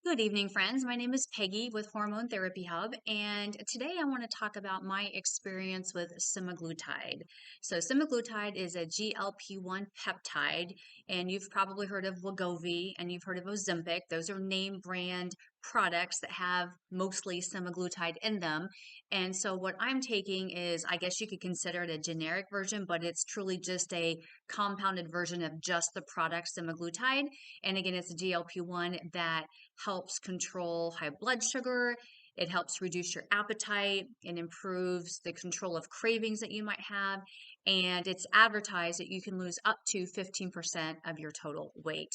Good evening, friends. My name is Peggy with Hormone Therapy Hub, and today I want to talk about my experience with semaglutide. So, semaglutide is a GLP-1 peptide, and you've probably heard of Wegovy and you've heard of Ozempic. Those are name brand products that have mostly semaglutide in them. And so, what I'm taking is, I guess you could consider it a generic version, but it's truly just a compounded version of just the product semaglutide. And again, it's a GLP-1 that helps control high blood sugar. It helps reduce your appetite and improves the control of cravings that you might have. And it's advertised that you can lose up to 15% of your total weight.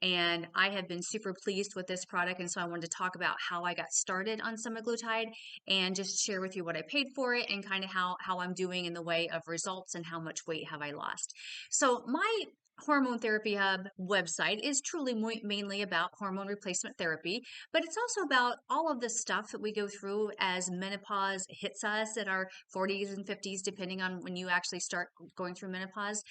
And I have been super pleased with this product. And so I wanted to talk about how I got started on semaglutide and just share with you what I paid for it and kind of how I'm doing in the way of results and how much weight have I lost. So my Hormone Therapy Hub website is truly mainly about hormone replacement therapy, but it's also about all of the stuff that we go through as menopause hits us at our 40s and 50s, depending on when you actually start going through menopause.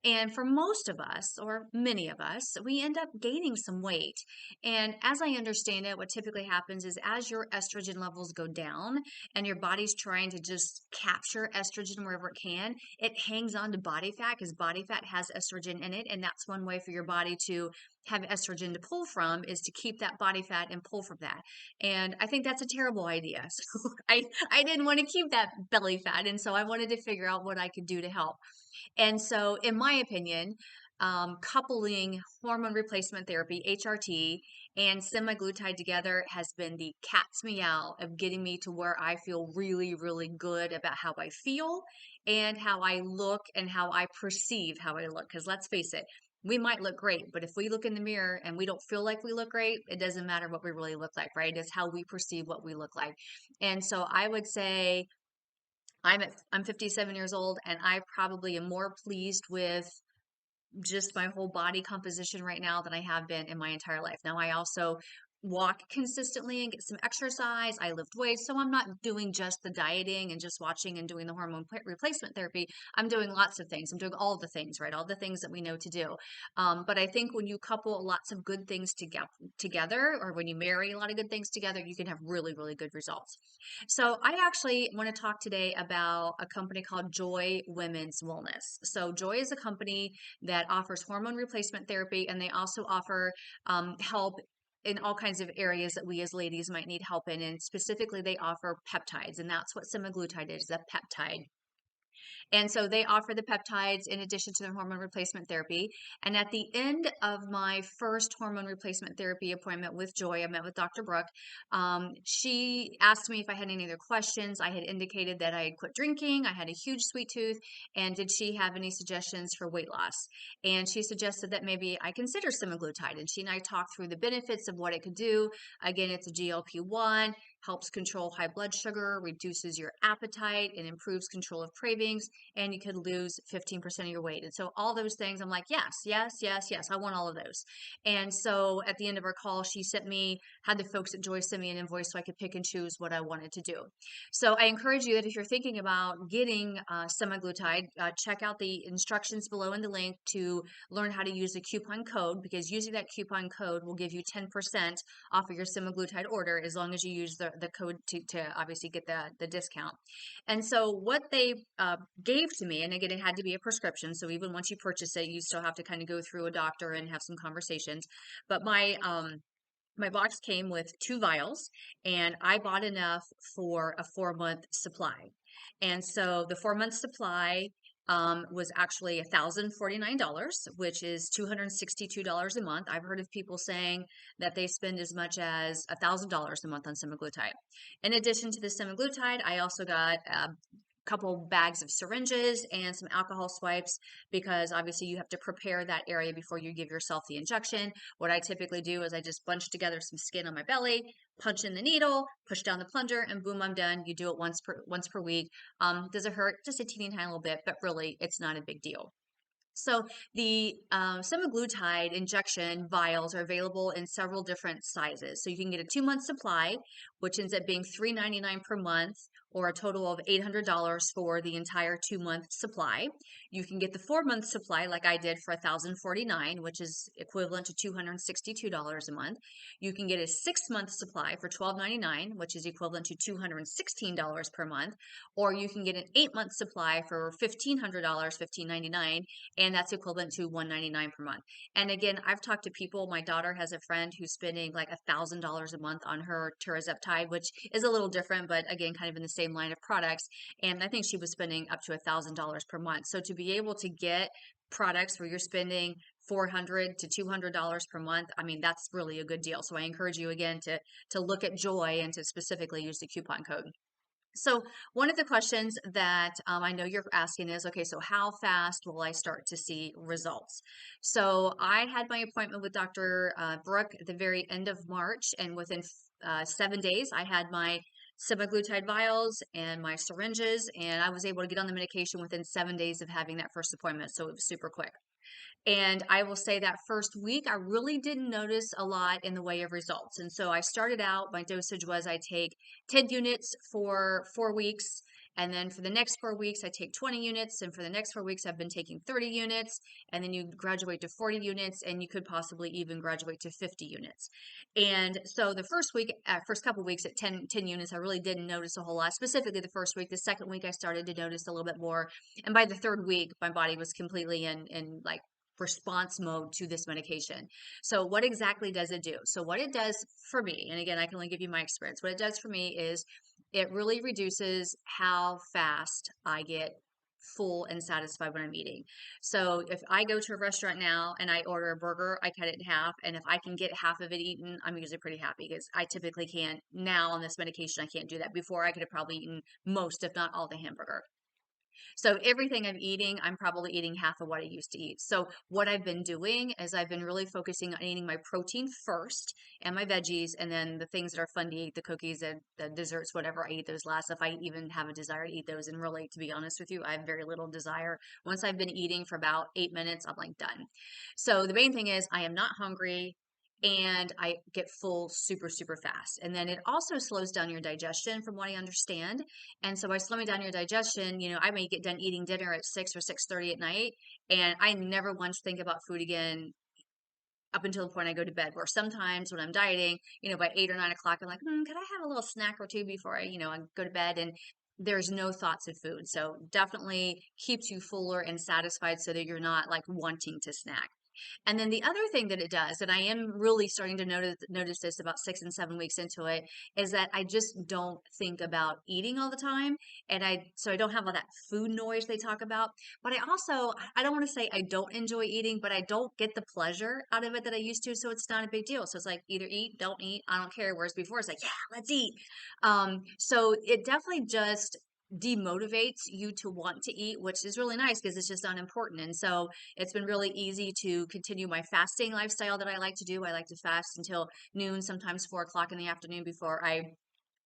And for most of us, or many of us, we end up gaining some weight. And as I understand it, what typically happens is as your estrogen levels go down and your body's trying to just capture estrogen wherever it can, it hangs on to body fat because body fat has estrogen in it. And that's one way for your body to have estrogen to pull from is to keep that body fat and pull from that. And I think that's a terrible idea. So I didn't want to keep that belly fat. And so I wanted to figure out what I could do to help. And so, in my opinion, coupling hormone replacement therapy, HRT, and semaglutide together has been the cat's meow of getting me to where I feel really, really good about how I feel and how I look and how I perceive how I look. Because let's face it, we might look great, but if we look in the mirror and we don't feel like we look great, it doesn't matter what we really look like, right? It's how we perceive what we look like. And so I would say I'm 57 years old and I probably am more pleased with just my whole body composition right now than I have been in my entire life. Now, I also walk consistently and get some exercise. I lift weights, so I'm not doing just the dieting and just watching and doing the hormone replacement therapy. I'm doing lots of things. I'm doing all the things, right? All the things that we know to do. But I think when you couple lots of good things together, or when you marry a lot of good things together, you can have really, really good results. So I actually want to talk today about a company called Joy Women's Wellness. So Joy is a company that offers hormone replacement therapy, and they also offer help in all kinds of areas that we as ladies might need help in. And specifically, they offer peptides, and that's what semaglutide is, a peptide. And so they offer the peptides in addition to the hormone replacement therapy. And at the end of my first hormone replacement therapy appointment with Joy, I met with Dr. Brooke. She asked me if I had any other questions. I had indicated that I had quit drinking, I had a huge sweet tooth, and did she have any suggestions for weight loss? And she suggested that maybe I consider semaglutide. And she and I talked through the benefits of what it could do. Again, it's a GLP-1, helps control high blood sugar, reduces your appetite, and improves control of cravings, and you could lose 15% of your weight. And so all those things, I'm like, yes, yes, yes, yes, I want all of those. And so at the end of our call, she had the folks at Joy send me an invoice so I could pick and choose what I wanted to do. So I encourage you that if you're thinking about getting semaglutide, check out the instructions below in the link to learn how to use the coupon code, because using that coupon code will give you 10% off of your semaglutide order as long as you use the code to obviously get the discount. And so what they gave to me, and again, it had to be a prescription. So even once you purchase it, you still have to kind of go through a doctor and have some conversations. But my box came with 2 vials, and I bought enough for a 4-month supply. And so the 4-month supply was actually $1,049, which is $262 a month. I've heard of people saying that they spend as much as $1,000 a month on semaglutide. In addition to the semaglutide, I also got couple bags of syringes and some alcohol swipes, because obviously you have to prepare that area before you give yourself the injection. What I typically do is I just bunch together some skin on my belly, punch in the needle, push down the plunger, and boom, I'm done. You do it once per week. Does it hurt? Just a teeny tiny little bit, but really it's not a big deal. So the semaglutide injection vials are available in several different sizes. So you can get a 2-month supply, which ends up being $3.99 per month, or a total of $800 for the entire 2-month supply. You can get the 4-month supply like I did for $1,049, which is equivalent to $262 a month. You can get a 6-month supply for $1,299, which is equivalent to $216 per month, or you can get an 8-month supply for $1,500, $1,599, and that's equivalent to $199 per month. And again, I've talked to people. My daughter has a friend who's spending like $1,000 a month on her tirzepatide, which is a little different, but again, kind of in the same line of products. And I think she was spending up to $1,000 per month. So to be able to get products where you're spending $400 to $200 per month, I mean, that's really a good deal. So I encourage you again to look at Joy and to specifically use the coupon code. So one of the questions that I know you're asking is, okay, so how fast will I start to see results? So I had my appointment with Dr. Brooke at the very end of March, and within 7 days, I had my semaglutide vials and my syringes, and I was able to get on the medication within 7 days of having that first appointment. So it was super quick. And I will say that first week, I really didn't notice a lot in the way of results. And so I started out, my dosage was I take 10 units for 4 weeks. And then for the next 4 weeks, I take 20 units. And for the next 4 weeks, I've been taking 30 units. And then you graduate to 40 units, and you could possibly even graduate to 50 units. And so the first week, first couple weeks at 10 units, I really didn't notice a whole lot, specifically the first week. The second week, I started to notice a little bit more. And by the third week, my body was completely in like response mode to this medication. So what exactly does it do? So what it does for me, and again, I can only give you my experience. What it does for me is it really reduces how fast I get full and satisfied when I'm eating. So if I go to a restaurant now and I order a burger, I cut it in half. And if I can get half of it eaten, I'm usually pretty happy because I typically can't now on this medication. I can't do that. Before I could have probably eaten most, if not all the hamburger. So everything I'm eating, I'm probably eating half of what I used to eat. So what I've been doing is I've been really focusing on eating my protein first and my veggies, and then the things that are fun to eat, the cookies and the desserts, whatever, I eat those last. If I even have a desire to eat those, and really, to be honest with you, I have very little desire. Once I've been eating for about 8 minutes, I'm like done. So the main thing is I am not hungry, and I get full super, super fast. And then it also slows down your digestion from what I understand. And so by slowing down your digestion, I may get done eating dinner at 6 or 6:30 at night, and I never once think about food again up until the point I go to bed. Where sometimes when I'm dieting, by 8 or 9 o'clock, I'm like, could I have a little snack or two before I go to bed? And there's no thoughts of food. So definitely keeps you fuller and satisfied so that you're not like wanting to snack. And then the other thing that it does, and I am really starting to notice this about 6 and 7 weeks into it, is that I just don't think about eating all the time, and so I don't have all that food noise they talk about. But I don't want to say I don't enjoy eating, but I don't get the pleasure out of it that I used to. So it's not a big deal. So it's like either eat, don't eat, I don't care. Whereas before it's like, yeah, let's eat. So it definitely just demotivates you to want to eat, which is really nice because it's just unimportant. And so it's been really easy to continue my fasting lifestyle that I like to do. I like to fast until noon, sometimes 4 o'clock in the afternoon before I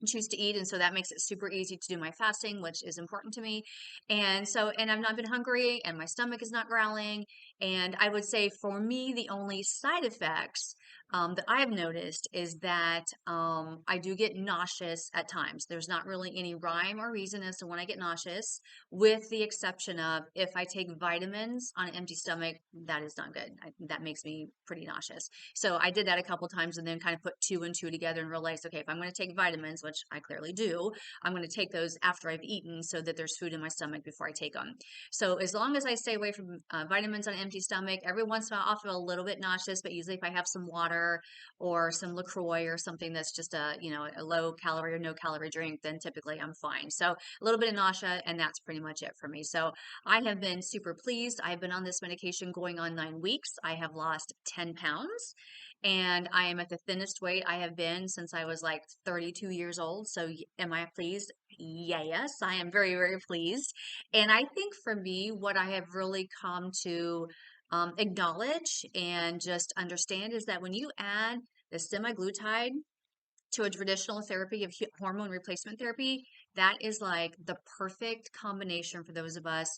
choose to eat. And so that makes it super easy to do my fasting, which is important to me. And I've not been hungry, and my stomach is not growling. And I would say for me, the only side effects that I've noticed is that I do get nauseous at times. There's not really any rhyme or reason as to when I get nauseous, with the exception of if I take vitamins on an empty stomach, that is not good. That makes me pretty nauseous. So I did that a couple times and then kind of put two and two together and realized, okay, if I'm going to take vitamins, which I clearly do, I'm going to take those after I've eaten so that there's food in my stomach before I take them. So as long as I stay away from vitamins on an empty stomach, every once in a while I'll feel a little bit nauseous, but usually if I have some water or some LaCroix or something that's just a low calorie or no calorie drink, then typically I'm fine. So a little bit of nausea, and that's pretty much it for me. So I have been super pleased. I've been on this medication going on 9 weeks. I have lost 10 pounds, and I am at the thinnest weight I have been since I was like 32 years old. So am I pleased? Yes, I am very, very pleased. And I think for me, what I have really come to acknowledge and just understand is that when you add the semaglutide to a traditional therapy of hormone replacement therapy, that is like the perfect combination for those of us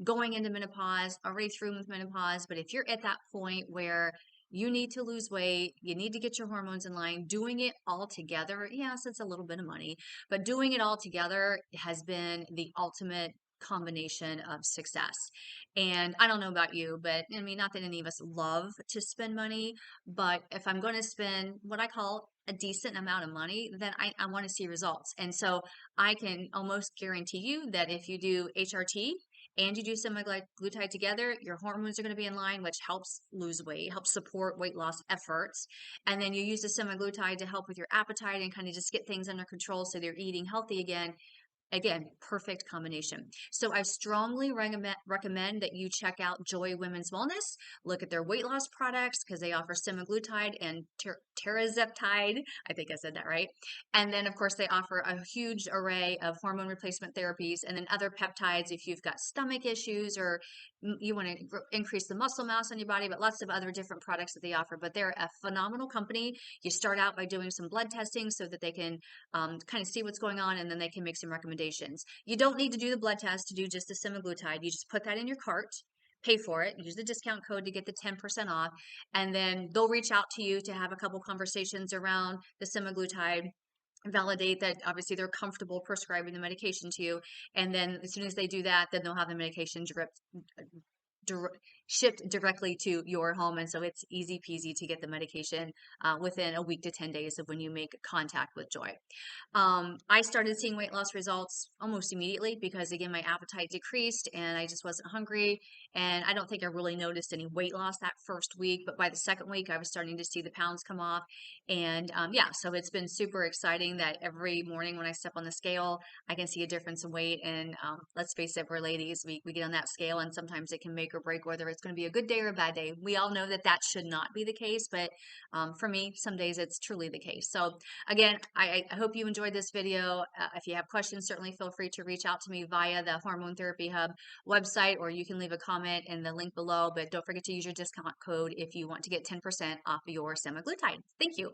going into menopause, already through with menopause. But if you're at that point where you need to lose weight, you need to get your hormones in line. Doing it all together, yes, it's a little bit of money, but doing it all together has been the ultimate combination of success. And I don't know about you, but I mean, not that any of us love to spend money, but if I'm going to spend what I call a decent amount of money, then I want to see results. And so I can almost guarantee you that if you do HRT and you do semaglutide together, your hormones are going to be in line, which helps lose weight, helps support weight loss efforts. And then you use the semaglutide to help with your appetite and kind of just get things under control so they're eating healthy again. Again, perfect combination. So I strongly recommend that you check out Joy Women's Wellness. Look at their weight loss products because they offer semaglutide and tirzepatide. I think I said that right. And then, of course, they offer a huge array of hormone replacement therapies and then other peptides if you've got stomach issues or you want to increase the muscle mass on your body, but lots of other different products that they offer. But they're a phenomenal company. You start out by doing some blood testing so that they can kind of see what's going on, and then they can make some recommendations. You don't need to do the blood test to do just the semaglutide. You just put that in your cart, pay for it, use the discount code to get the 10% off, and then they'll reach out to you to have a couple conversations around the semaglutide, validate that obviously they're comfortable prescribing the medication to you, and then as soon as they do that, then they'll have the medication dir- shipped directly to your home. And so it's easy peasy to get the medication within a week to 10 days of when you make contact with Joy. I started seeing weight loss results almost immediately because, again, my appetite decreased and I just wasn't hungry. And I don't think I really noticed any weight loss that first week, but by the second week, I was starting to see the pounds come off. And yeah, so it's been super exciting that every morning when I step on the scale, I can see a difference in weight. And let's face it, we're ladies, we get on that scale, and sometimes it can make or break whether it's going to be a good day or a bad day. We all know that that should not be the case, but for me, some days it's truly the case. So again, I hope you enjoyed this video. If you have questions, certainly feel free to reach out to me via the Hormone Therapy Hub website, or you can leave a comment in the link below. But don't forget to use your discount code if you want to get 10% off your semaglutide. Thank you.